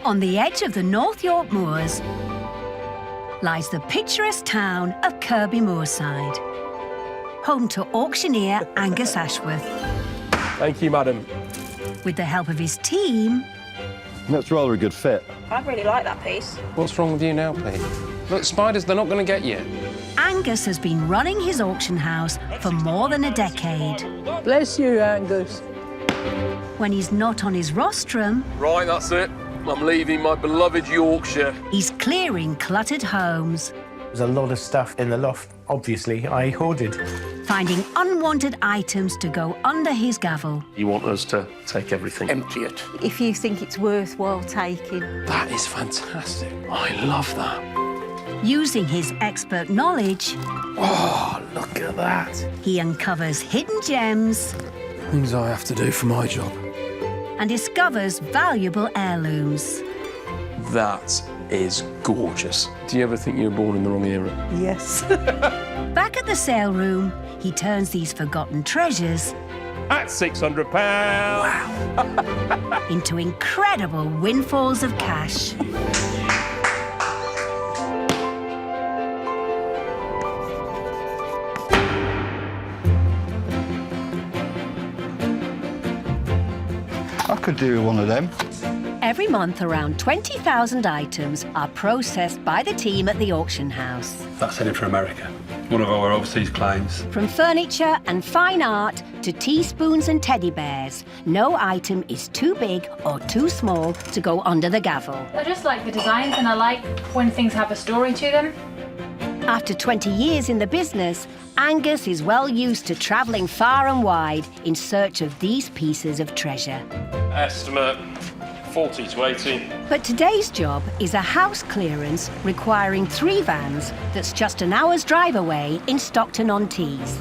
On the edge of the North York Moors lies the picturesque town of Kirby Moorside, home to auctioneer Angus Ashworth. Thank you, madam. With the help of his team... That's rather a good fit. I really like that piece. What's wrong with you now, Pete? Look, spiders, they're not going to get you. Angus has been running his auction house for more than a decade. Bless you, Angus. When he's not on his rostrum... Right, that's it. I'm leaving my beloved Yorkshire. He's clearing cluttered homes. There's a lot of stuff in the loft, obviously, I hoarded. Finding unwanted items to go under his gavel. You want us to take everything? Empty it. If you think it's worthwhile taking. That is fantastic. I love that. Using his expert knowledge... Oh, look at that. He uncovers hidden gems... Things I have to do for my job. And discovers valuable heirlooms. That is gorgeous. Do you ever think you were born in the wrong era? Yes. Back at the sale room, he turns these forgotten treasures... At £600. Wow. ...into incredible windfalls of cash. I could do one of them. Every month, around 20,000 items are processed by the team at the auction house. That's headed for America. One of our overseas clients. From furniture and fine art to teaspoons and teddy bears, no item is too big or too small to go under the gavel. I just like the designs and I like when things have a story to them. After 20 years in the business, Angus is well used to travelling far and wide in search of these pieces of treasure. Estimate 40 to 80. But today's job is a house clearance requiring 3 vans that's just an hour's drive away in Stockton-on-Tees.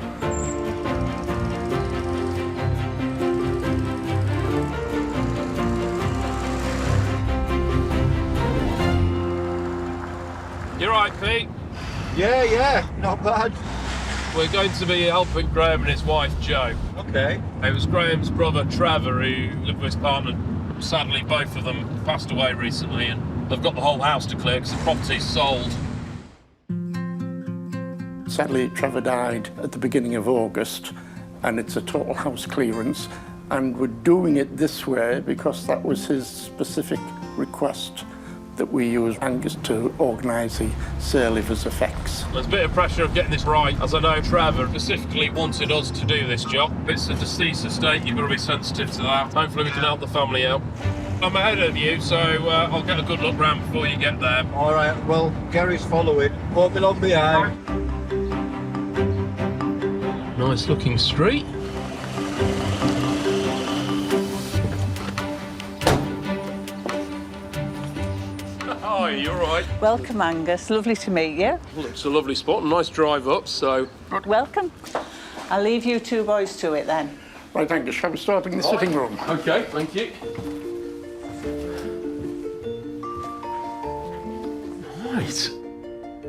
You're right, Pete. Yeah, not bad. We're going to be helping Graham and his wife, Jo. OK. It was Graham's brother, Trevor, who lived with his partner. Sadly, both of them passed away recently, and they've got the whole house to clear because the property's sold. Sadly, Trevor died at the beginning of August, and it's a total house clearance. And we're doing it this way because that was his specific request, that we use Angus to organise the sale of his effects. There's a bit of pressure of getting this right, as I know Trevor specifically wanted us to do this job. It's a deceased estate, you've got to be sensitive to that. Hopefully we can help the family out. I'm ahead of you, so I'll get a good look round before you get there. All right, well, Gary's following. Won't be long behind. Nice looking street. Hi, you all right? Welcome, Angus. Lovely to meet you. Well, it's a lovely spot, a nice drive up, so... Welcome. I'll leave you 2 boys to it then. Right, Angus, shall we start in the sitting room? OK, thank you. Right.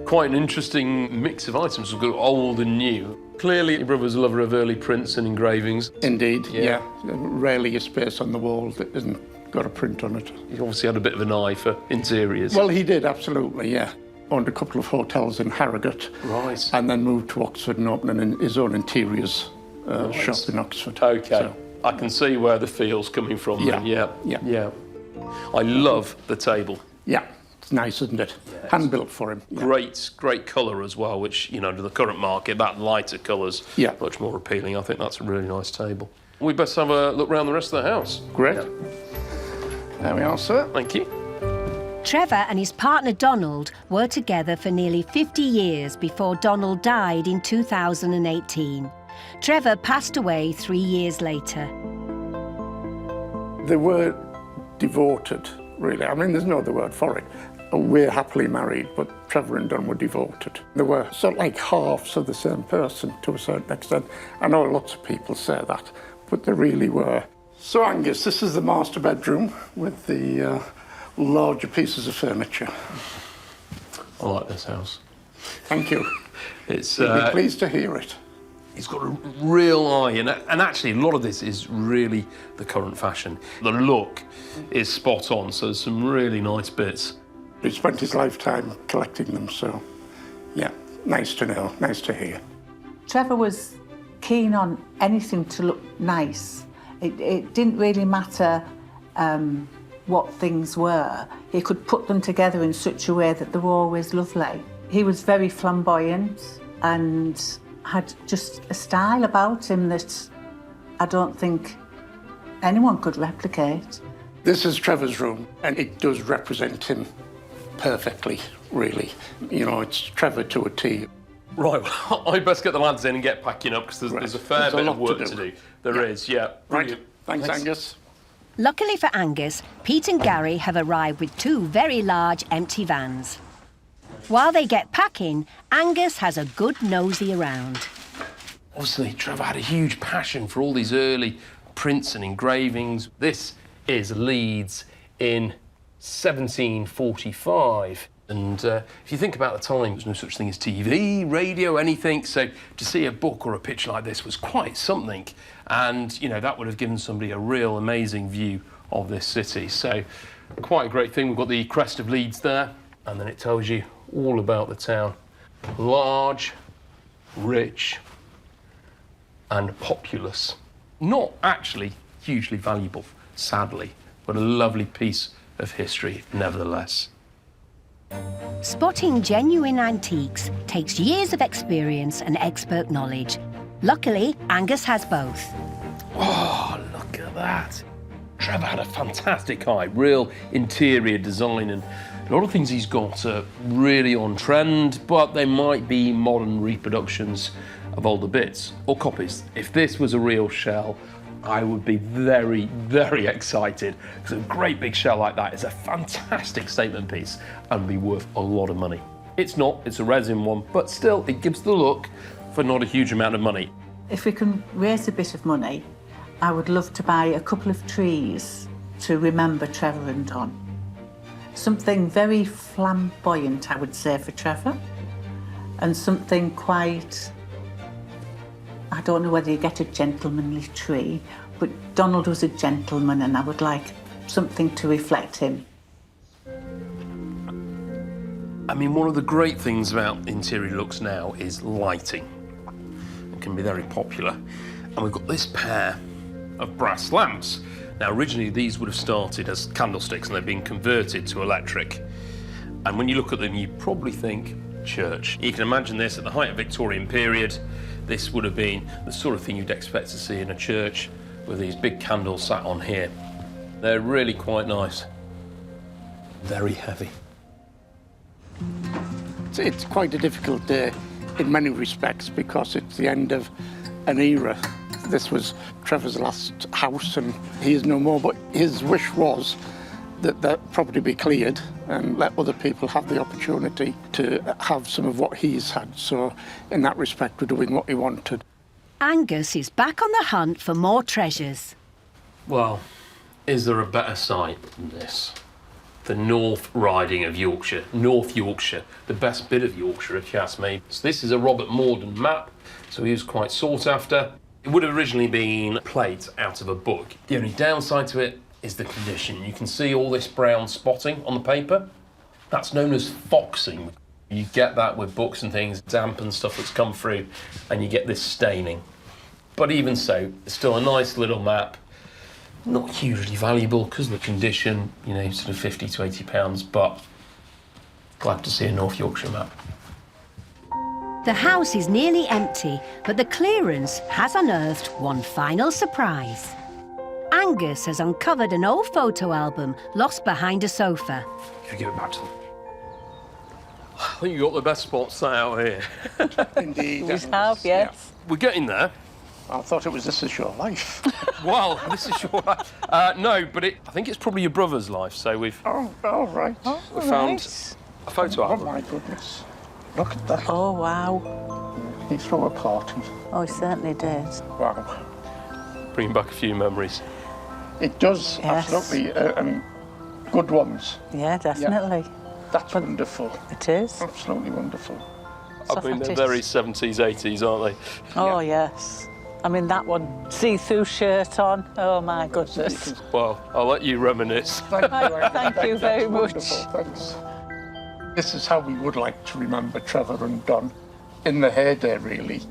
Quite an interesting mix of items. We've got old and new. Clearly, your brother's a lover of early prints and engravings. Indeed, yeah. Rarely a space on the wall that isn't got a print on it. He obviously had a bit of an eye for interiors. Well, he did, absolutely, yeah. Owned a couple of hotels in Harrogate. Right. And then moved to Oxford and opened his own interiors shop in Oxford. OK. So, I can see where the feel's coming from then. Yeah. I love the table. Yeah, it's nice, isn't it? Yeah, Hand-built for him. Yeah. Great colour as well, which, you know, to the current market, that lighter colour's much more appealing. I think that's a really nice table. We best have a look round the rest of the house. Great. There we are, sir. Thank you. Trevor and his partner Donald were together for nearly 50 years before Donald died in 2018. Trevor passed away 3 years later. They were devoted, really. I mean, there's no other word for it. We're happily married, but Trevor and Don were devoted. They were sort of like halves of the same person to a certain extent. I know lots of people say that, but they really were. So, Angus, this is the master bedroom with the larger pieces of furniture. I like this house. Thank you. It's You'll be pleased to hear it. He's got a real eye, and actually a lot of this is really the current fashion. The look is spot on, so there's some really nice bits. He spent his lifetime collecting them, so yeah, nice to know, nice to hear. Trevor was keen on anything to look nice. It didn't really matter what things were. He could put them together in such a way that they were always lovely. He was very flamboyant and had just a style about him that I don't think anyone could replicate. This is Trevor's room, and it does represent him perfectly, really. You know, it's Trevor to a T. Right, well, I best get the lads in and get packing up, because there's a fair bit of work to do. There is, yeah. Right, thanks, Angus. Luckily for Angus, Pete and Gary have arrived with 2 very large empty vans. While they get packing, Angus has a good nosy around. Obviously, Trevor had a huge passion for all these early prints and engravings. This is Leeds in 1745. And if you think about the time, there's no such thing as TV, radio, anything. So to see a book or a picture like this was quite something. And, you know, that would have given somebody a real amazing view of this city. So quite a great thing. We've got the crest of Leeds there, and then it tells you all about the town. Large, rich, and populous. Not actually hugely valuable, sadly, but a lovely piece of history nevertheless. Spotting genuine antiques takes years of experience and expert knowledge. Luckily, Angus has both. Oh, look at that. Trevor had a fantastic eye, real interior design, and a lot of things he's got are really on trend, but they might be modern reproductions of older bits or copies. If this was a real shell, I would be very, very excited, because a great big shell like that is a fantastic statement piece and be worth a lot of money. It's not, it's a resin one, but still, it gives the look for not a huge amount of money. If we can raise a bit of money, I would love to buy a couple of trees to remember Trevor and Don. Something very flamboyant, I would say, for Trevor, and something quite, I don't know whether you get a gentlemanly tree, but Donald was a gentleman, and I would like something to reflect him. I mean, one of the great things about interior looks now is lighting. It can be very popular. And we've got this pair of brass lamps. Now, originally, these would have started as candlesticks, and they've been converted to electric. And when you look at them, you probably think church. You can imagine this at the height of Victorian period. This would have been the sort of thing you'd expect to see in a church, with these big candles sat on here. They're really quite nice. Very heavy. It's quite a difficult day in many respects, because it's the end of an era. This was Trevor's last house, and he is no more, but his wish was that that property be cleared and let other people have the opportunity to have some of what he's had. So in that respect, we're doing what he wanted. Angus is back on the hunt for more treasures. Well, is there a better site than this? The North Riding of Yorkshire, North Yorkshire, the best bit of Yorkshire, if you ask me. So this is a Robert Morden map, so he was quite sought after. It would have originally been a plate out of a book. The only downside to it is the condition. You can see all this brown spotting on the paper. That's known as foxing. You get that with books and things, damp and stuff that's come through, and you get this staining. But even so, it's still a nice little map. Not hugely valuable because of the condition, you know, sort of 50 to 80 pounds, but glad to see a North Yorkshire map. The house is nearly empty, but the clearance has unearthed one final surprise. Angus has uncovered an old photo album lost behind a sofa. Should we give it back to them? I think you've got the best spot set out here. Indeed. We have, yes. Yeah. We're getting there. I thought it was This Is Your Life. Well, this is your life. No, but I think it's probably your brother's life, so we've Oh, right. we found a photo Oh, album. my goodness. Look at that. Oh, wow. He threw a party. Oh, he certainly did. Wow. Bringing back a few memories. It does, Yes. absolutely, and good ones. Yeah, definitely. That's wonderful. It is. Absolutely wonderful. socks I off mean, at they're it. very 70s, 80s, aren't they? Oh, yes. I mean, that one, see-through shirt on. Oh, my goodness. Well, I'll let you reminisce. Thank you very much. Wonderful, thanks. This is how we would like to remember Trevor and Don in the heyday, really.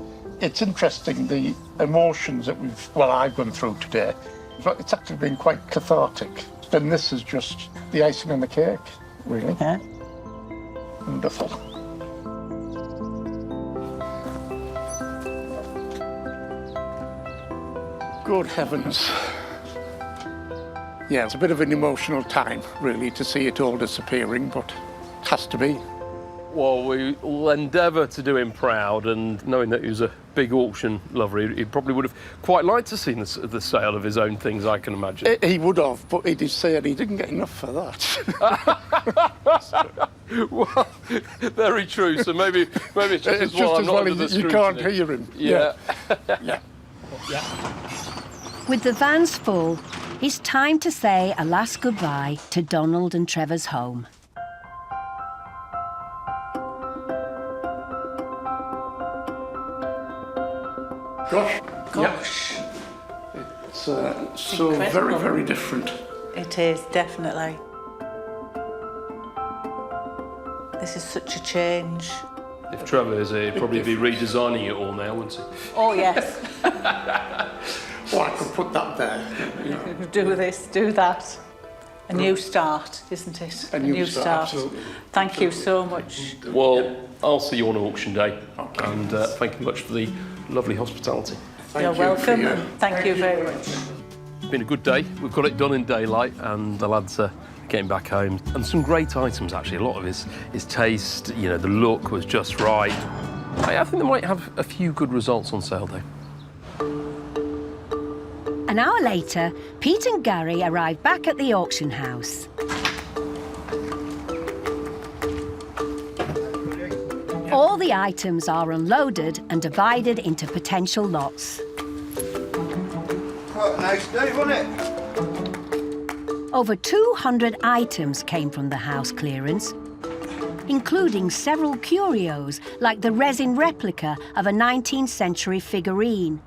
It's interesting, the emotions that I've gone through today. It's actually been quite cathartic. And this is just the icing on the cake, really. Yeah. Wonderful. Good heavens. Yeah, it's a bit of an emotional time, really, to see it all disappearing, but it has to be. Well, we will endeavour to do him proud, and knowing that he was a big auction lover, he probably would have quite liked to see the sale of his own things, I can imagine. He would have, but he did say he didn't get enough for that. Well, very true. So maybe it's just as well I'm not under the you can't scrutiny. hear him. Yeah. Yeah. With the vans full, it's time to say a last goodbye to Donald and Trevor's home. Gosh. It's so incredible. very, very different. It is, definitely. This is such a change. If Trevor is here, he'd probably be redesigning it all now, wouldn't he? Oh, yes. Oh, I could put that there. Yeah. Do this, do that. A new start, isn't it? A new start, absolutely. Thank you so much. Well, I'll see you on auction day. Okay. And thank you much for the lovely hospitality. You're welcome. Thank you very much. It's been a good day. We've got it done in daylight, and the lads are getting back home. And some great items, actually. A lot of his taste, you know, the look was just right. I think they might have a few good results on sale, though. An hour later, Pete and Gary arrive back at the auction house. All the items are unloaded and divided into potential lots. Quite a nice day, wasn't it? Over 200 items came from the house clearance, including several curios like the resin replica of a 19th century figurine.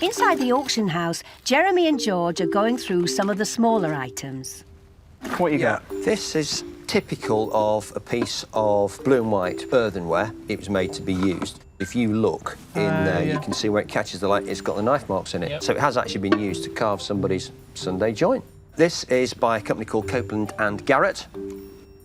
Inside the auction house, Jeremy and George are going through some of the smaller items. What you got? This is typical of a piece of blue and white earthenware. It was made to be used. If you look in there, you can see where it catches the light. It's got the knife marks in it. Yep. So it has actually been used to carve somebody's Sunday joint. This is by a company called Copeland and Garrett,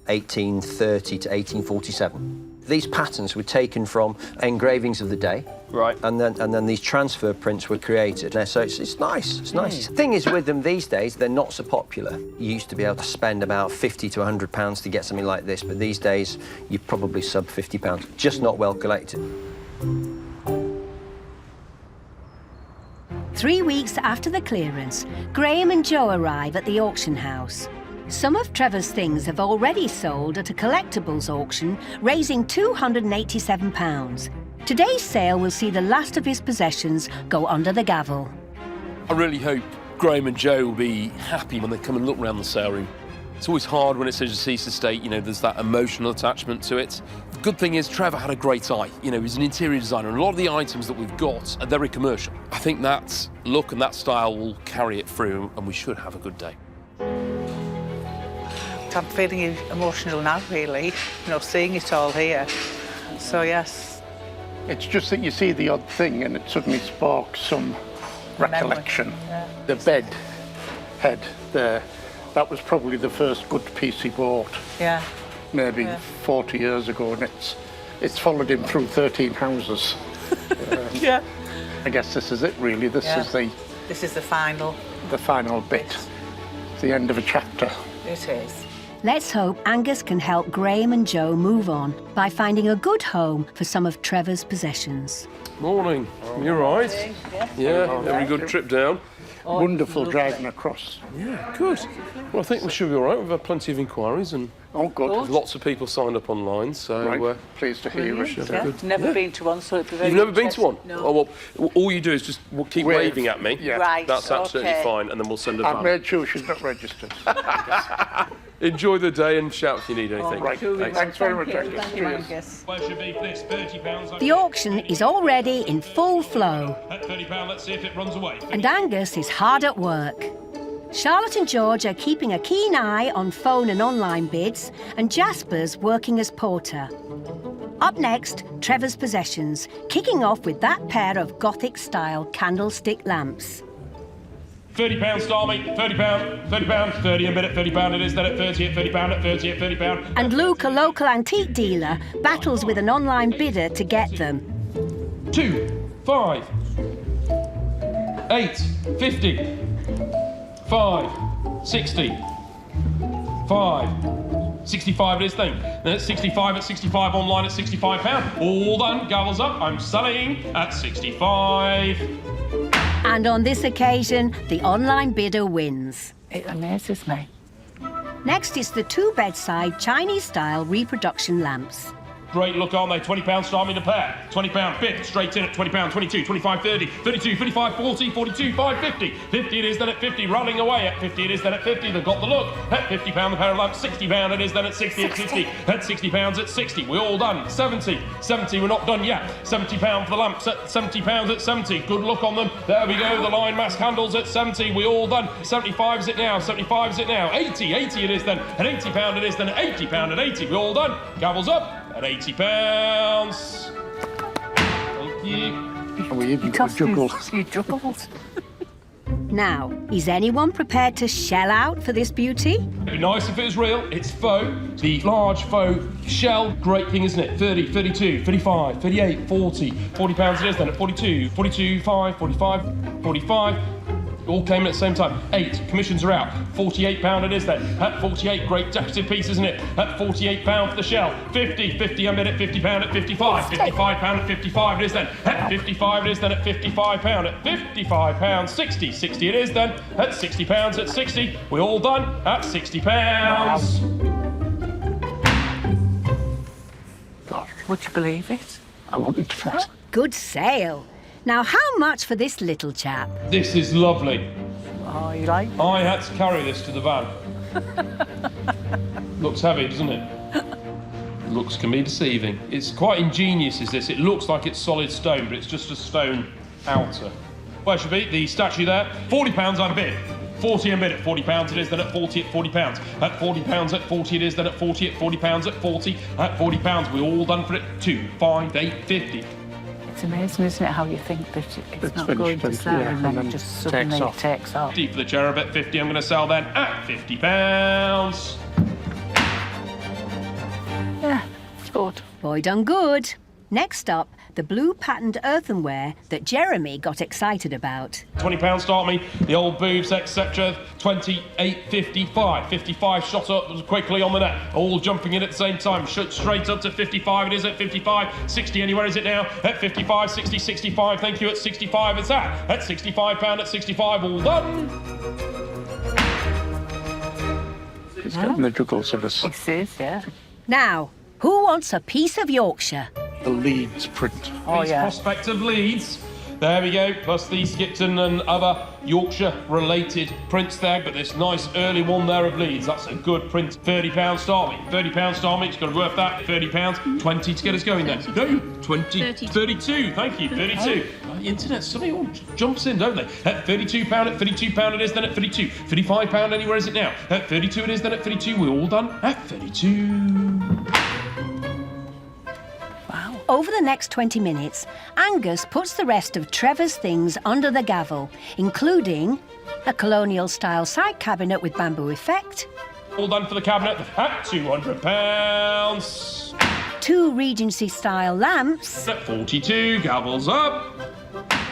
1830 to 1847. These patterns were taken from engravings of the day. Right. And then these transfer prints were created. So it's nice, it's nice. The thing is with them these days, they're not so popular. You used to be able to spend about £50 to £100 to get something like this, but these days, you're probably sub £50, just not well collected. 3 weeks after the clearance, Graham and Joe arrive at the auction house. Some of Trevor's things have already sold at a collectibles auction, raising £287. Today's sale will see the last of his possessions go under the gavel. I really hope Graham and Joe will be happy when they come and look around the sale room. It's always hard when it's a deceased estate, you know, there's that emotional attachment to it. The good thing is Trevor had a great eye. You know, he's an interior designer, and a lot of the items that we've got are very commercial. I think that look and that style will carry it through, and we should have a good day. I'm feeling emotional now, really, you know, seeing it all here. So, yes. It's just that you see the odd thing and it suddenly sparks some recollection. Yeah. The bed head there, that was probably the first good piece he bought. Yeah. Maybe 40 years ago, and it's followed him through 13 houses. Yeah. I guess this is it, really. This is the final bit. The end of a chapter. It is. Let's hope Angus can help Graham and Joe move on by finding a good home for some of Trevor's possessions. Morning. You all right? Yeah, every good trip down. Wonderful driving across. Yeah, good. Well, I think we should be all right. We've had plenty of inquiries and lots of people signed up online, so... pleased to hear it. Yeah. Never been to one, so it'd be very You've never been to one? No. Oh, well, all you do is just keep waving at me. Yeah. Right, That's absolutely okay. fine, and then we'll send a I've van. made sure she's not registered. Enjoy the day and shout if you need anything. Right, thanks very much, Angus. Thank you, Angus. Where should be for this? £30. The auction is already in full flow, At £30, let's see if it runs away. and Angus is hard at work. Charlotte and George are keeping a keen eye on phone and online bids, and Jasper's working as porter. Up next, Trevor's possessions, kicking off with that pair of Gothic-style candlestick lamps. £30 start me, £30, £30, 30 a bit at £30 it is, then at 30 at £30 at 30 at £30. And Luke, a local antique dealer, battles with an online bidder to get them. 2, 5, 8, 50, 5, 60, 5, 65 it is then. Then it's 65 at 65 online at £65. All done, gavels up, I'm selling at 65. And on this occasion, the online bidder wins. It amazes me. Next is the two bedside Chinese-style reproduction lamps. Great look, aren't they? £20 start me the pair. £20 bid, straight in at £20, 22, 25, 30, 32, 55, 40, 42, 5, 50. 50 it is then at 50, running away at 50 it is then at 50. They've got the look. At £50 the pair of lamps, £60 it is then at 60 at 60. At £60 at 60. We're all done. 70, we're not done yet. £70 for the lamps at £70 at 70. Good look on them. There we go. The line mask handles at 70. We're all done. 75 is it now. 75 is it now. 80 it is then. At £80 it is then at £80 at 80. We're all done. Gavels up. At £80. Thank you. We even got juggled. You juggled. Now, is anyone prepared to shell out for this beauty? It'd be nice if it was real. It's faux. The large faux shell, great thing, isn't it? 30, 32, 35, 38, 40. £40 it is then at 42, 42, 5, 45, 45. All came at the same time. 8, commissions are out. £48 it is then. At 48, great decorative piece, isn't it? At £48 for the shell. 50, 50 a minute, £50 at 55. £55 at 55 it is then. At 55 it is then at £55. At £55, 60, 60 it is then. At £60 at 60. We're all done at £60. God, would you believe it? I wanted to. Good sale. Now, how much for this little chap? This is lovely. Oh, you like? I had to carry this to the van. Looks heavy, doesn't it? Looks can be deceiving. It's quite ingenious, is this? It looks like it's solid stone, but it's just a stone outer. Where should be? The statue there. £40 I bid. 40 a bid at £40 it is, then at 40 at £40. At £40 at 40 it is, then at 40 at £40 at 40. At £40, we're all done for it. 2, 5, 8, 50. It's amazing, isn't it, how you think that it's not going to sell and then it just suddenly takes off. 50 for the cherub at 50, I'm going to sell then at £50. Yeah, it's good. Boy done good. Next up, the blue patterned earthenware that Jeremy got excited about. £20 start me, the old boobs, etc. 28, 55. 55 shot up quickly on the net, all jumping in at the same time. Shot straight up to 55, it is at 55. 60, anywhere is it now? At 55, 60, 65, thank you, at 65 it's at £65 at 65, all done. It's getting the juggles of us. This is, yeah. Now, who wants a piece of Yorkshire? The Leeds print. Oh, These yeah. prospective leads. There we go, plus the Skipton and other Yorkshire-related prints there, but this nice early one there of Leeds, that's a good print. £30 start me, £30 start me, it's got to be worth that, £30, 20 to get us going then. No, 20, 32, thank you, 32. The internet suddenly all jumps in, don't they? At £32, at £32 it is, then at 32. £35, anywhere is it now? At 32 it is, then at 32, we're all done at 32. Over the next 20 minutes, Angus puts the rest of Trevor's things under the gavel, including a colonial-style side cabinet with bamboo effect, All done for the cabinet at £200. 2 Regency-style lamps, At 42, gavels up.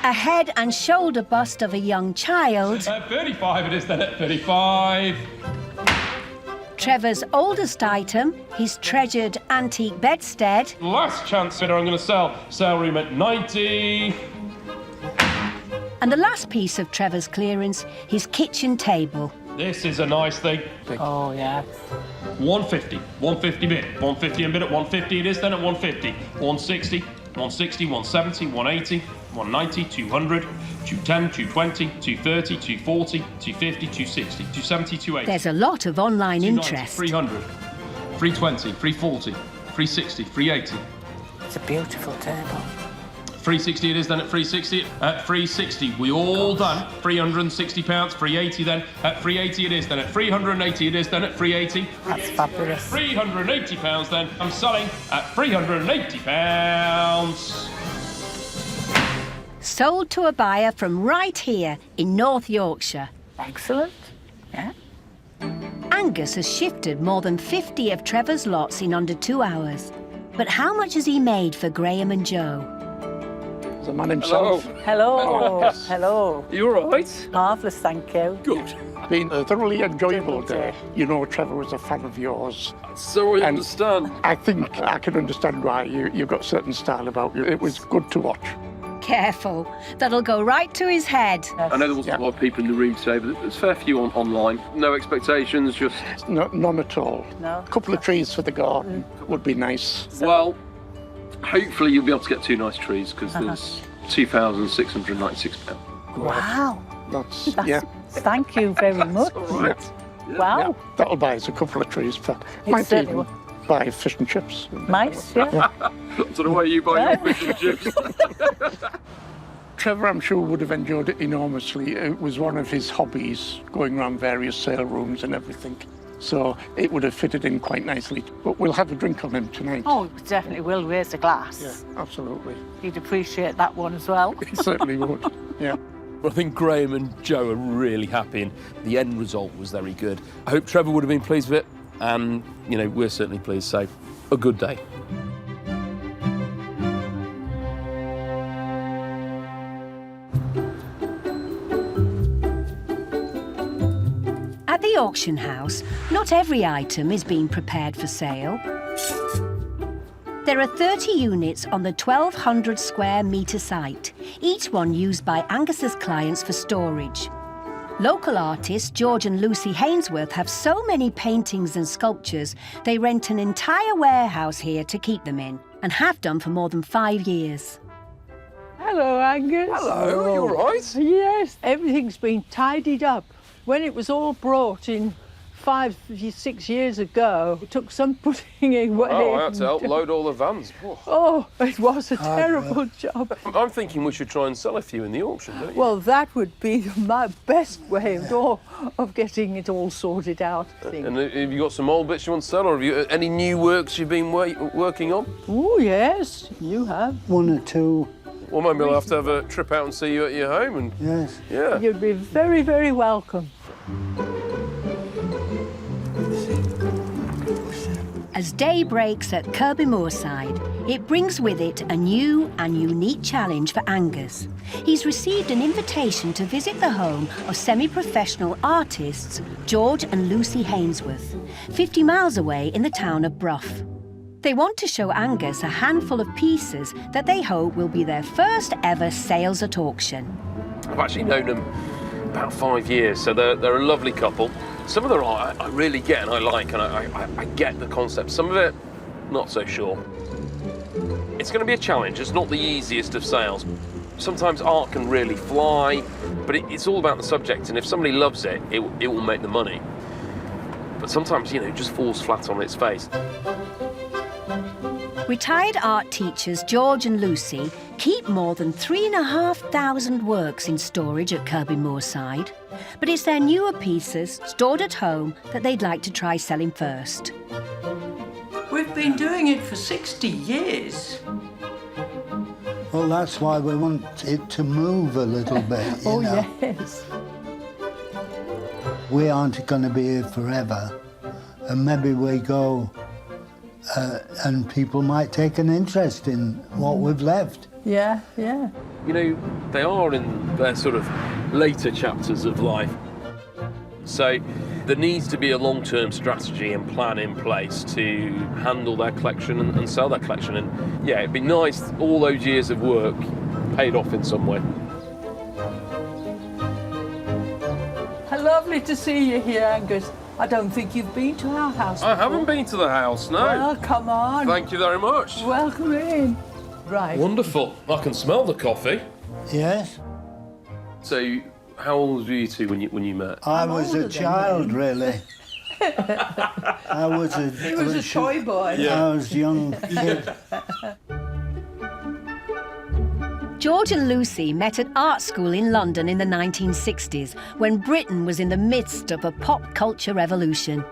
a head and shoulder bust of a young child, At 35 it is, then at 35. Trevor's oldest item, his treasured antique bedstead, Last chance bidder I'm going to sell. Sale room at 90. and the last piece of Trevor's clearance, his kitchen table. This is a nice thing. Oh, yeah. 150. 150 bid. 150 and bid at 150 it is, then at 150. 160. 160, 170, 180, 190, 200, 210, 220, 230, 240, 250, 260, 270, 280. There's a lot of online 290, interest. 300, 320, 340, 360, 380. It's a beautiful table. 360 it is then at 360. At 360, we all done. £360, 380 then. At 380 it is then. At 380 it is then. At 380. That's fabulous. £380 then. I'm selling at £380. Sold to a buyer from right here in North Yorkshire. Excellent. Yeah. Angus has shifted more than 50 of Trevor's lots in under 2 hours. But how much has he made for Graham and Joe? The man himself. Hello. Hello. You all right? Marvellous, thank you. Good. Been a thoroughly enjoyable day. You know Trevor was a fan of yours. So I And- understand. I think I can understand why you've got certain style about you. It was good to watch. Careful, that'll go right to his head. I know there wasn't a lot of people in the room today, but there's a fair few online. No expectations, just... No, none at all. No. A couple of trees for the garden would be nice. Well, hopefully you'll be able to get 2 nice trees, because there's £2,696. Wow. That's, That's, Thank you very much. All right. Wow. That'll buy us a couple of trees. Might certainly even buy fish and chips. Nice, yeah. That's the way you buy your fish and chips. Trevor, I'm sure, would have enjoyed it enormously. It was one of his hobbies, going around various sale rooms and everything. So it would have fitted in quite nicely. But we'll have a drink on him tonight. Oh, we definitely will raise a glass. Yeah, absolutely. He'd appreciate that one as well. He certainly would. Yeah. I think Graham and Joe are really happy, and the end result was very good. I hope Trevor would have been pleased with it, and, you know, we're certainly pleased, so a good day. At the auction house, not every item is being prepared for sale. There are 30 units on the 1,200 square metre site, each one used by Angus's clients for storage. Local artists George and Lucy Hainsworth have so many paintings and sculptures, they rent an entire warehouse here to keep them in, and have done for more than 5 years. Hello, Angus. Hello, you all right? Yes, everything's been tidied up. When it was all brought in 5, 6 years ago, it took some putting away. Oh, I had to help load all the vans. Oh, it was a terrible job. I'm thinking we should try and sell a few in the auction, don't you? Well, that would be my best way of getting it all sorted out, I think. And have you got some old bits you want to sell, or have you any new works you've been working on? Oh, yes, you have. 1 or 2. Well, maybe I'll have to have a trip out and see you at your home, and Yes. yeah. You'd be very, very welcome. As day breaks at Kirby Moorside, it brings with it a new and unique challenge for Angus. He's received an invitation to visit the home of semi-professional artists George and Lucy Hainsworth, 50 miles away in the town of Brough. They want to show Angus a handful of pieces that they hope will be their first ever sales at auction. I've actually known them about 5 years, so they're a lovely couple. Some of their art I really get and I like, and I get the concept. Some of it, not so sure. It's going to be a challenge. It's not the easiest of sales. Sometimes art can really fly, but it's all about the subject, and if somebody loves it, it will make the money. But sometimes, you know, it just falls flat on its face. Retired art teachers George and Lucy keep more than 3,500 works in storage at Kirby Moorside, but it's their newer pieces stored at home that they'd like to try selling first. We've been doing it for 60 years. Well, that's why we want it to move a little bit, you know. Yes. We aren't going to be here forever, and maybe we go and people might take an interest in what we've left. Yeah, yeah. You know, they are in their sort of later chapters of life. So there needs to be a long-term strategy and plan in place to handle their collection and sell their collection. And yeah, it'd be nice all those years of work paid off in some way. Lovely to see you here, Angus. I don't think you've been to our house I before. haven't been to the house, no. Well, come on. Thank you very much. Welcome in. Right. Wonderful. I can smell the coffee. Yes? So, how old were you two when you met? I was a child, really. I was a... He was a toy boy. I was a young kid. George and Lucy met at art school in London in the 1960s, when Britain was in the midst of a pop culture revolution.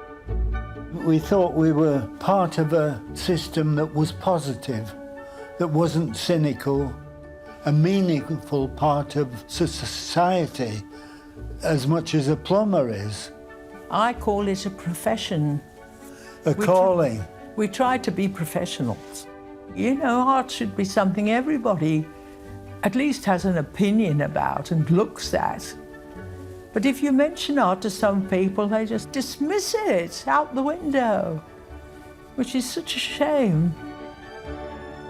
We thought we were part of a system that was positive, that wasn't cynical, a meaningful part of society, as much as a plumber is. I call it a profession. A calling. We try to be professionals. You know, art should be something everybody at least has an opinion about and looks at. But if you mention art to some people, they just dismiss it out the window, which is such a shame.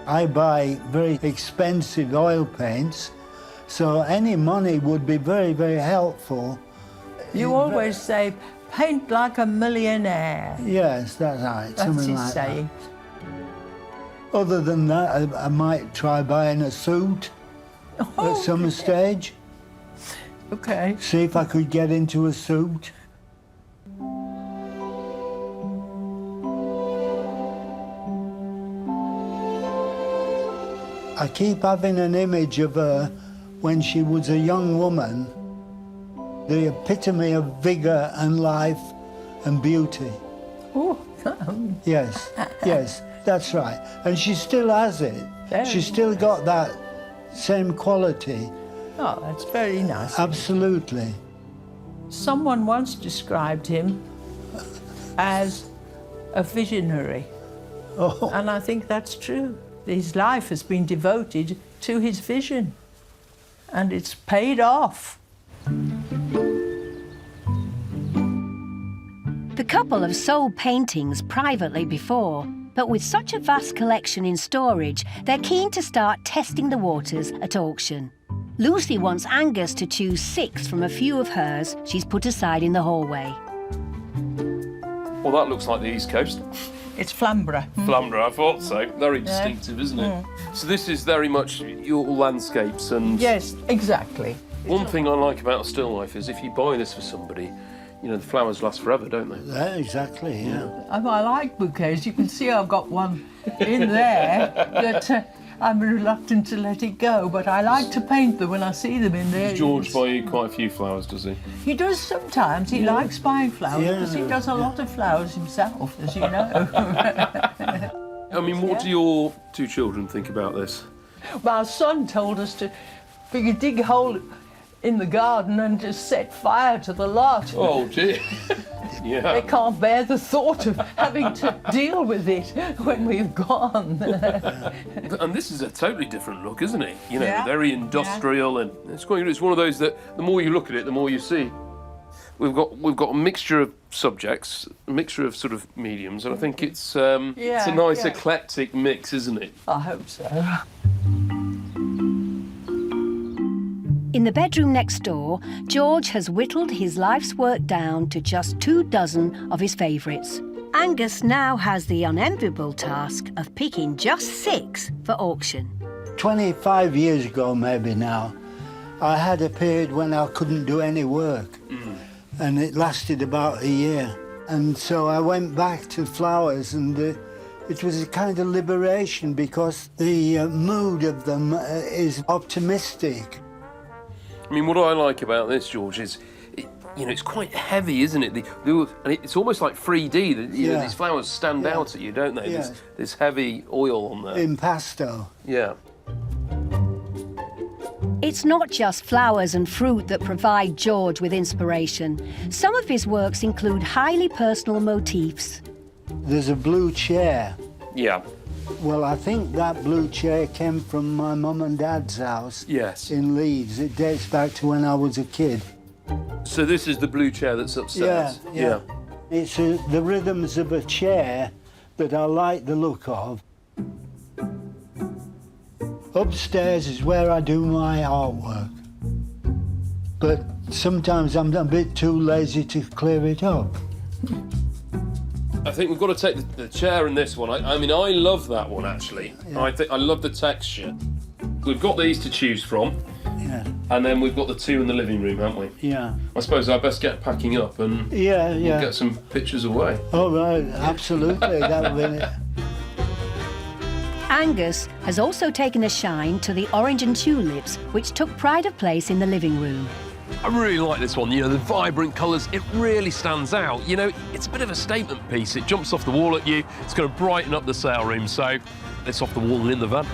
I buy very expensive oil paints, so any money would be very, very helpful. You always say, paint like a millionaire. Yes, that's right, That's something his like saying. that. Other than that, I might try buying a suit at some stage. Okay. See if I could get into a suit. I keep having an image of her when she was a young woman, the epitome of vigour and life and beauty. Oh. Yes, yes, that's right. And she still has it. She's still got that same quality. Oh, that's very nice. Absolutely. Someone once described him as a visionary. Oh. And I think that's true. His life has been devoted to his vision, and it's paid off. The couple have sold paintings privately before, but with such a vast collection in storage, they're keen to start testing the waters at auction. Lucy wants Angus to choose 6 from a few of hers she's put aside in the hallway. Well, that looks like the East Coast. It's Flamborough. Flamborough, I thought so. Very distinctive, isn't it? So this is very much your landscapes and... Yes, exactly. One thing I like about a still life is if you buy this for somebody, you know, the flowers last forever, don't they? Yeah, exactly, yeah. I like bouquets. You can see I've got one in there that I'm reluctant to let it go, but I like to paint them when I see them in there. Does George buy you quite a few flowers, does he? He does sometimes. He likes buying flowers because he does a lot of flowers himself, as you know. I mean, what do your 2 children think about this? My son told us to dig a hole in the garden and just set fire to the lot. Oh, dear. Yeah. They can't bear the thought of having to deal with it when we've gone. And this is a totally different look, isn't it? You know, Yeah. very industrial, and it's one of those that the more you look at it, the more you see. We've got a mixture of subjects, a mixture of sort of mediums, and I think it's a nice eclectic mix, isn't it? I hope so. In the bedroom next door, George has whittled his life's work down to just 24 of his favourites. Angus now has the unenviable task of picking just 6 for auction. 25 years ago, maybe now, I had a period when I couldn't do any work, and it lasted about a year. And so I went back to flowers, and it was a kind of liberation because the mood of them is optimistic. I mean, what I like about this, George, is, it's quite heavy, isn't it? And it's almost like 3D. You know, these flowers stand out at you, don't they? Yeah. This heavy oil on there. Impasto. Yeah. It's not just flowers and fruit that provide George with inspiration. Some of his works include highly personal motifs. There's a blue chair. Yeah. Well, I think that blue chair came from my mum and dad's house. Yes. In Leeds. It dates back to when I was a kid. So this is the blue chair that's upstairs? Yeah. It's the rhythms of a chair that I like the look of. Upstairs is where I do my artwork. But sometimes I'm a bit too lazy to clear it up. I think we've got to take the chair in this one. I mean, I love that one, actually. Yeah. I love the texture. We've got these to choose from. Yeah. And then we've got the 2 in the living room, haven't we? Yeah. I suppose I'd best get packing up and Yeah, yeah. we'll get some pictures away. Oh, right, absolutely. That would be it. Angus has also taken a shine to the orange and tulips, which took pride of place in the living room. I really like this one, you know, the vibrant colours, it really stands out. You know, it's a bit of a statement piece. It jumps off the wall at you, it's going to brighten up the sale room, so it's off the wall and in the van.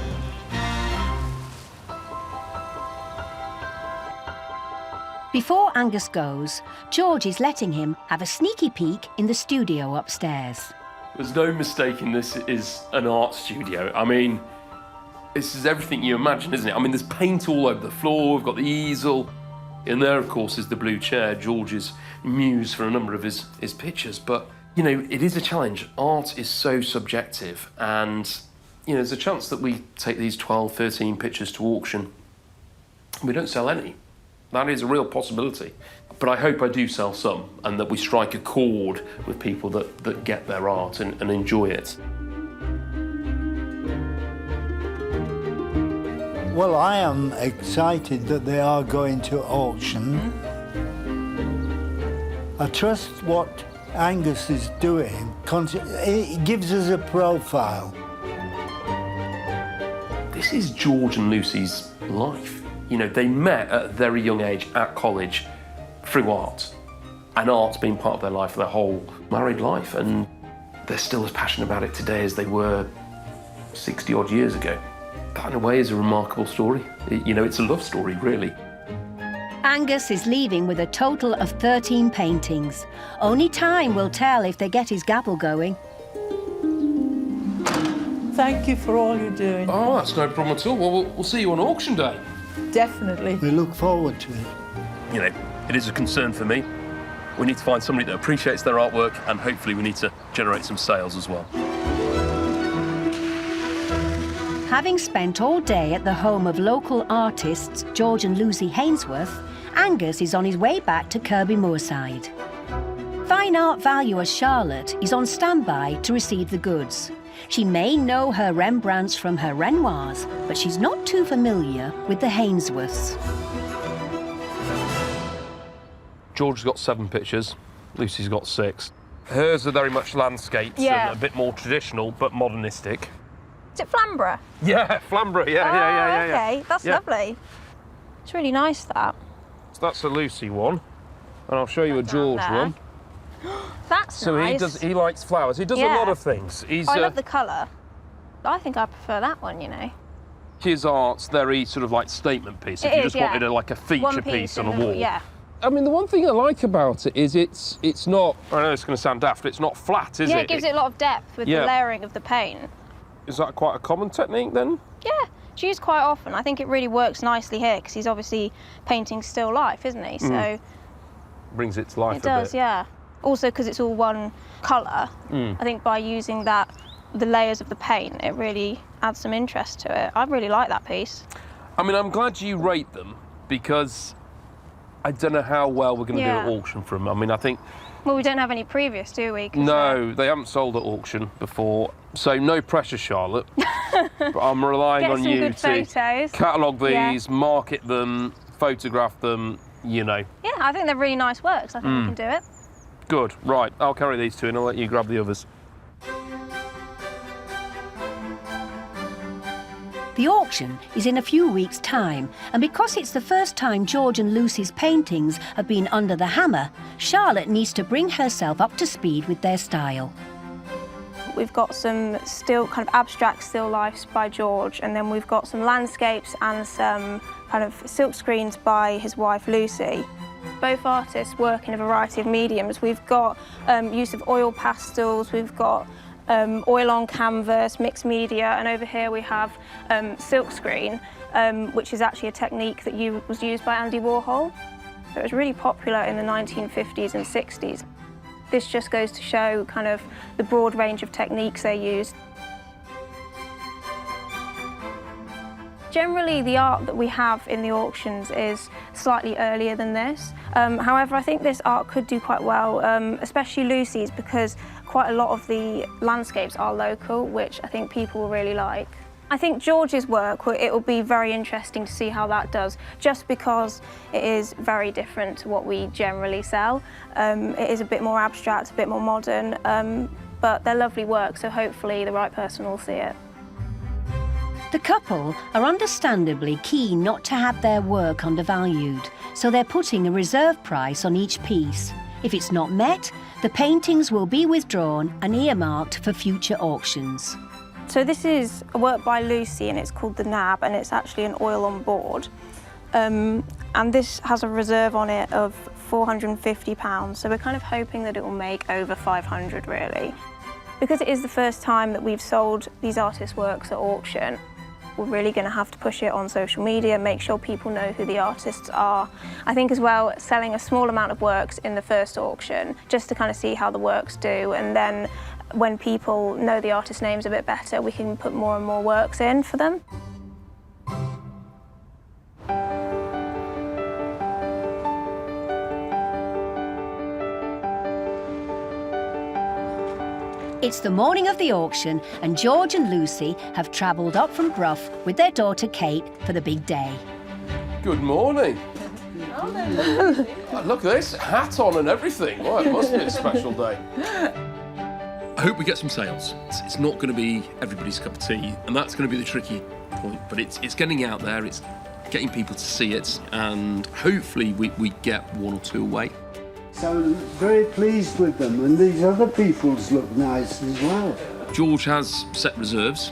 Before Angus goes, George is letting him have a sneaky peek in the studio upstairs. There's no mistaking this is an art studio. I mean, this is everything you imagine, isn't it? I mean, there's paint all over the floor, we've got the easel. In there, of course, is the blue chair, George's muse for a number of his pictures. But, you know, it is a challenge. Art is so subjective, and, you know, there's a chance that we take these 12, 13 pictures to auction. We don't sell any. That is a real possibility. But I hope I do sell some, and that we strike a chord with people that get their art and enjoy it. Well, I am excited that they are going to auction. I trust what Angus is doing. It gives us a profile. This is George and Lucy's life. You know, they met at a very young age at college through art. And art's been part of their life, their whole married life. And they're still as passionate about it today as they were 60 odd years ago. That in a way is a remarkable story. You know, it's a love story, really. Angus is leaving with a total of 13 paintings. Only time will tell if they get his gavel going. Thank you for all you're doing. Oh, that's no problem at all. Well, we'll see you on auction day. Definitely. We look forward to it. You know, it is a concern for me. We need to find somebody that appreciates their artwork, and hopefully we need to generate some sales as well. Having spent all day at the home of local artists George and Lucy Hainsworth, Angus is on his way back to Kirby Moorside. Fine art valuer Charlotte is on standby to receive the goods. She may know her Rembrandts from her Renoirs, but she's not too familiar with the Hainsworths. George's got 7 pictures, Lucy's got 6. Hers are very much landscapes Yeah. and a bit more traditional, but modernistic. Is it Flamborough? Yeah, Flamborough, yeah. Okay, that's lovely. It's really nice, that. So that's a Lucy one, and I'll show you a George one. That's So nice. he likes flowers. He does a lot of things. I love the colour. I think I prefer that one, you know. His art's very sort of like statement piece. If It you is, just wanted like a feature One piece on in a the- wall. Yeah. I mean, the one thing I like about it is it's not. I know it's going to sound daft. It's not flat, is it? Yeah, it gives it a lot of depth with the layering of the paint. Is that quite a common technique then? Yeah, it's used quite often. I think it really works nicely here because he's obviously painting still life, isn't he? So Brings it to life it does, yeah. Also, because it's all one colour, I think by using that, the layers of the paint, it really adds some interest to it. I really like that piece. I mean, I'm glad you rate them because I don't know how well we're going to do at auction for them. I mean, I think. Well, we don't have any previous, do we? No, they haven't sold at auction before, so no pressure, Charlotte. But I'm relying on you to catalogue these, market them, photograph them, you know. Yeah, I think they're really nice works. I think we can do it. Good, right, I'll carry these 2 and I'll let you grab the others. The auction is in a few weeks' time, and because it's the first time George and Lucy's paintings have been under the hammer, Charlotte needs to bring herself up to speed with their style. We've got some still kind of abstract still lifes by George, and then we've got some landscapes and some kind of silk screens by his wife Lucy. Both artists work in a variety of mediums. We've got use of oil pastels, we've got oil on canvas, mixed media, and over here we have silk screen, which is actually a technique that was used by Andy Warhol. It was really popular in the 1950s and 60s. This just goes to show kind of the broad range of techniques they used. Generally, the art that we have in the auctions is slightly earlier than this. However, I think this art could do quite well, especially Lucy's, because quite a lot of the landscapes are local, which I think people will really like. I think George's work, it will be very interesting to see how that does, just because it is very different to what we generally sell. It is a bit more abstract, a bit more modern, but they're lovely work, so hopefully the right person will see it. The couple are understandably keen not to have their work undervalued, so they're putting a reserve price on each piece. If it's not met, the paintings will be withdrawn and earmarked for future auctions. So this is a work by Lucy and it's called The Nab, and it's actually an oil on board. And this has a reserve on it of £450, so we're kind of hoping that it will make over 500 really. Because it is the first time that we've sold these artists' works at auction, we're really going to have to push it on social media, make sure people know who the artists are. I think as well, selling a small amount of works in the first auction, just to kind of see how the works do, and then when people know the artist names a bit better, we can put more and more works in for them. It's the morning of the auction and George and Lucy have travelled up from Brough with their daughter Kate for the big day. Good morning. Oh, look at this, hat on and everything. Well, it must be a special day. I hope we get some sales. It's not going to be everybody's cup of tea, and that's going to be the tricky point. But it's getting out there, it's getting people to see it, and hopefully we get one or two away. So I'm very pleased with them, and these other people's look nice as well. George has set reserves,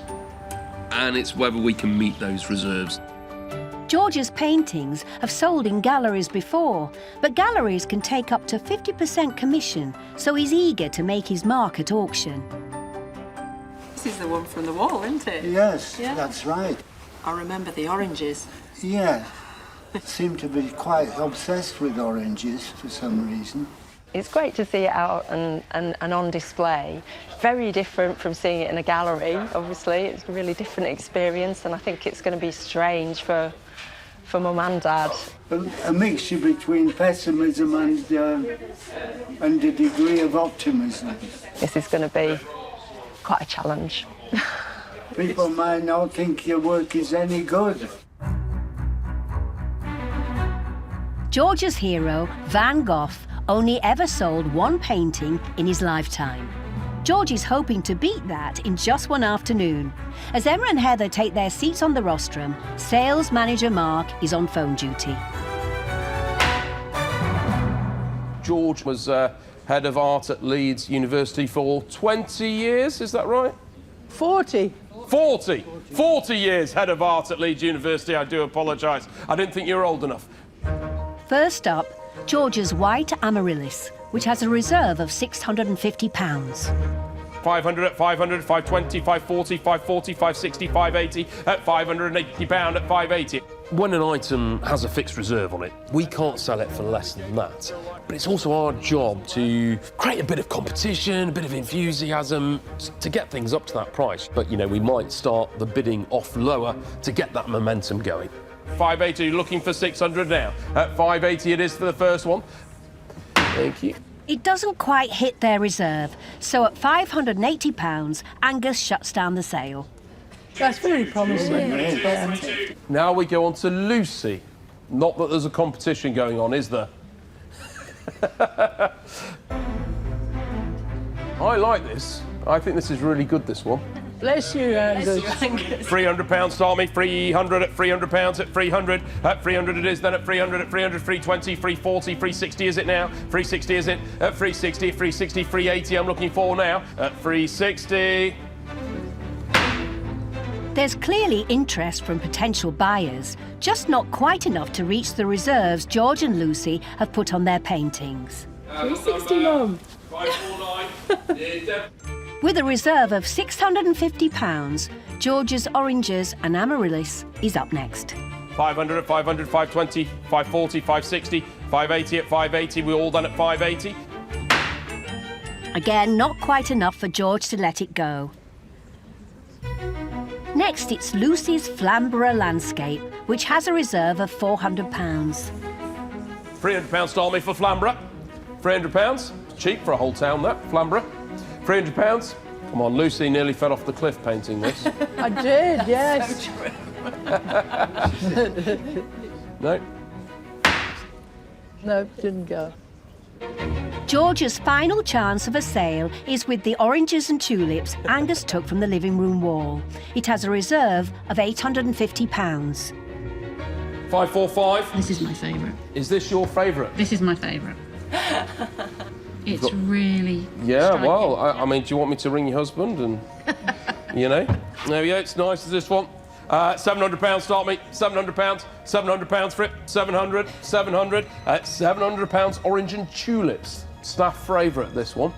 and it's whether we can meet those reserves. George's paintings have sold in galleries before, but galleries can take up to 50% commission, so he's eager to make his mark at auction. This is the one from the wall, isn't it? Yes, yeah. That's right. I remember the oranges. Yeah, seem to be quite obsessed with oranges for some reason. It's great to see it out and on display. Very different from seeing it in a gallery, obviously. It's a really different experience, and I think it's going to be strange for Mum and Dad. A mixture between pessimism and a degree of optimism. This is going to be quite a challenge. People might not think your work is any good. George's hero, Van Gogh, only ever sold one painting in his lifetime. George is hoping to beat that in just one afternoon. As Emma and Heather take their seats on the rostrum, sales manager Mark is on phone duty. George was head of art at Leeds University for 20 years, is that right? 40. 40 years head of art at Leeds University, I do apologise. I didn't think you were old enough. First up, George's white amaryllis, which has a reserve of £650. 500 at 500, 520, 540, 540, 560, 580 at £580 at 580. When an item has a fixed reserve on it, we can't sell it for less than that. But it's also our job to create a bit of competition, a bit of enthusiasm to get things up to that price. But, you know, we might start the bidding off lower to get that momentum going. 580, looking for 600 now. At 580 it is for the first one. Thank you. It doesn't quite hit their reserve, so at £580, Angus shuts down the sale. That's very promising. Now we go on to Lucy. Not that there's a competition going on, is there? I like this. I think this is really good, this one. Bless you, Angus. £300, start me. 300 at £300 at 300. At 300 it is, then at 300 at 300, 320, 340, 360 is it now? 360 is it? At 360, 360, 380 I'm looking for now. At 360. There's clearly interest from potential buyers, just not quite enough to reach the reserves George and Lucy have put on their paintings. 360, Mum. 549. With a reserve of £650, George's oranges and amaryllis is up next. 500 at 500, 520, 540, 560, 580 at 580. We're all done at 580. Again, not quite enough for George to let it go. Next, it's Lucy's Flamborough landscape, which has a reserve of £400. £300 start me for Flamborough. £300. Cheap for a whole town, that, Flamborough. £300. Come on, Lucy nearly fell off the cliff painting this. I did, yes. No? No, didn't go. George's final chance of a sale is with the oranges and tulips Angus took from the living room wall. It has a reserve of £850. 545. This is my favourite. Is this your favourite? This is my favourite. It's really Yeah, striking. well, I mean, do you want me to ring your husband and, you know? There we go, it's nice as this one. £700, start me. £700, £700 for it. 700, 700. £700 orange and tulips. Staff favourite, this one.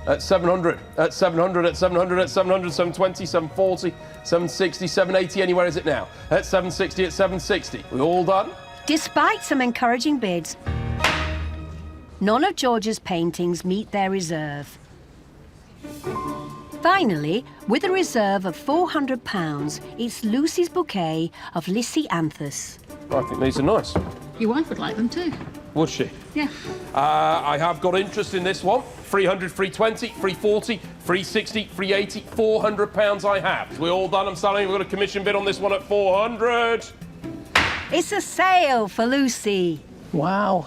At 700, at 700, at 700, at 700, 720, 740, 760, 780. Anywhere is it now? At 760, at 760. We all done? Despite some encouraging bids, none of George's paintings meet their reserve. Finally, with a reserve of £400, it's Lucy's bouquet of Lisianthus. I think these are nice. Your wife would like them too. Would she? Yeah. I have got interest in this one. 300, 320, 340, 360, 380, £400 I have. We all done, I'm selling. We've got a commission bid on this one at 400. It's a sale for Lucy. Wow.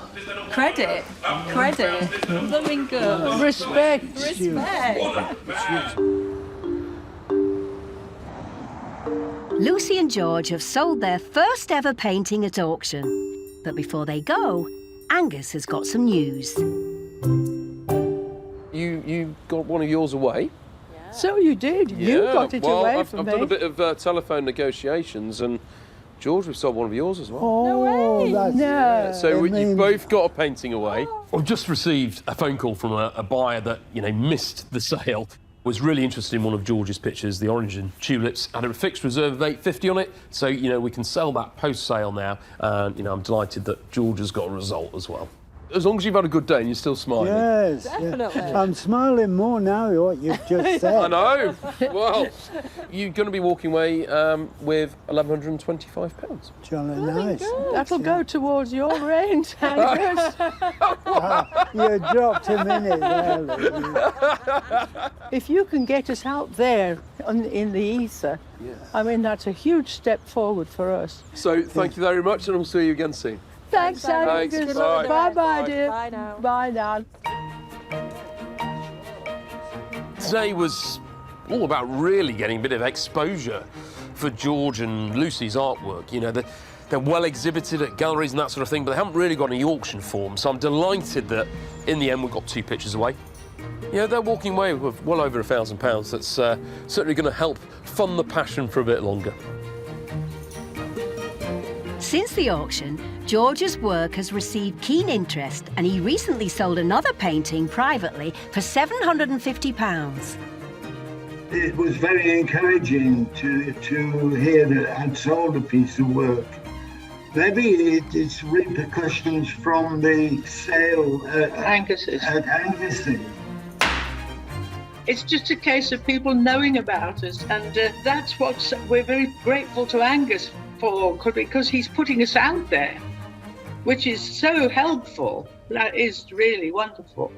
Credit. Credit. Blooming good. Respect. Respect. Lucy and George have sold their first ever painting at auction. But before they go, Angus has got some news. You got one of yours away. So you did. You got it away from I've me. done a bit of telephone negotiations, and George, we've sold one of yours as well. Oh, that's... no. So you've both got a painting away. I've just received a phone call from a buyer that, you know, missed the sale. Was really interested in one of George's pictures, the orange and tulips, had a fixed reserve of £850 on it. So, you know, we can sell that post-sale now. And, you know, I'm delighted that George has got a result as well. As long as you've had a good day and you're still smiling. Yes. Definitely. Yeah. I'm smiling more now, what you've just said. I know. Well, you're going to be walking away with £1,125. Jolly nice. That'll go towards your rent, Angus. You dropped a minute there, Lily. If you can get us out there in the ether, I mean, that's a huge step forward for us. So thank you very much, and we'll see you again soon. Thanks, Angus. Thanks. Bye. Bye-bye, dear. Bye now. Bye now. Today was all about really getting a bit of exposure for George and Lucy's artwork. You know, they're well exhibited at galleries and that sort of thing, but they haven't really got any auction form. So I'm delighted that in the end we've got 2 pictures away. You know, they're walking away with well over £1,000. That's certainly going to help fund the passion for a bit longer. Since the auction, George's work has received keen interest, and he recently sold another painting privately for £750. It was very encouraging to hear that I'd sold a piece of work. Maybe it's repercussions from the sale at Angus's. It's just a case of people knowing about us, and that's what we're very grateful to Angus for, because he's putting us out there, which is so helpful. That is really wonderful.